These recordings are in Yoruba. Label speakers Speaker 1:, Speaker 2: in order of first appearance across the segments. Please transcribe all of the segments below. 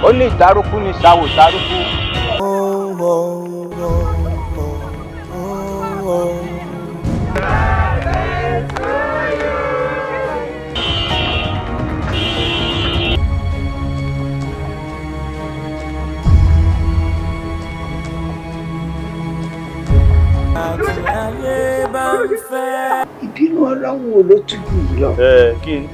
Speaker 1: ó ní ìtárúkú ní ìsáwò ìtárúkú.
Speaker 2: Ìbínú Ọlọ́run wo ló tún jù yìí lọ?
Speaker 1: Kí ni.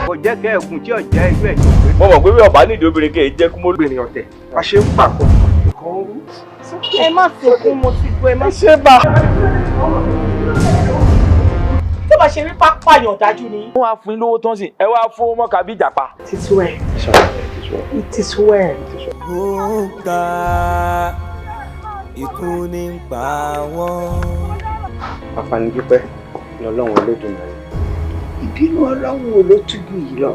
Speaker 1: Kò jẹ́ kẹ́ ẹ̀gùn tí ọ̀jẹ́ ẹgbẹ́ ẹ̀. Mo mọ̀ pé bí ọ̀bá nídìí obìnrin kì í jẹ́ kú mọ́lúbìnrin ọ̀tẹ̀.
Speaker 2: A ṣe ń pàpọ̀ kan rú.
Speaker 3: Ẹ má fi okun mo ti gbọ́ ẹ má.
Speaker 2: Ṣé bá?
Speaker 3: Tó bá ṣe rí pápáyàn dájú ni.
Speaker 1: Wọ́n á fún yín lówó tán sí ẹ wá fún mọ́kà bí ìjàpá.
Speaker 3: It is well. It is well.
Speaker 4: Ó gba ikú ní pa wọ́n.
Speaker 2: Afanidúpẹ́ lọ́lọ́run Olódùmarè. Ìbínú Ọlọ́run wo ló tún jù yìí lọ?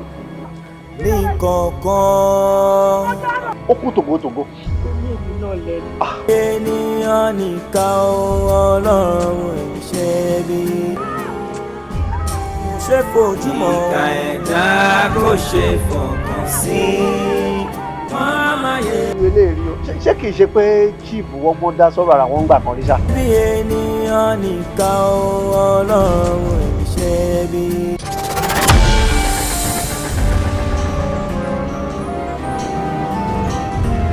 Speaker 4: Ní kankan.
Speaker 1: Ó kú tògótògó.
Speaker 4: Ènìyàn nìkan Ọlọ́run ṣe bí. Ṣé fojúmọ́? Ìka ẹ̀dá kò ṣe fọkàn sí. Wọ́n máa yẹ.
Speaker 1: Ṣé kìí ṣe pé chief wọ́gbọ́n dá sọ́rọ̀ ara wọn gbà kan rí sá?
Speaker 4: Bí ènìyàn nìkan Ọlọ́run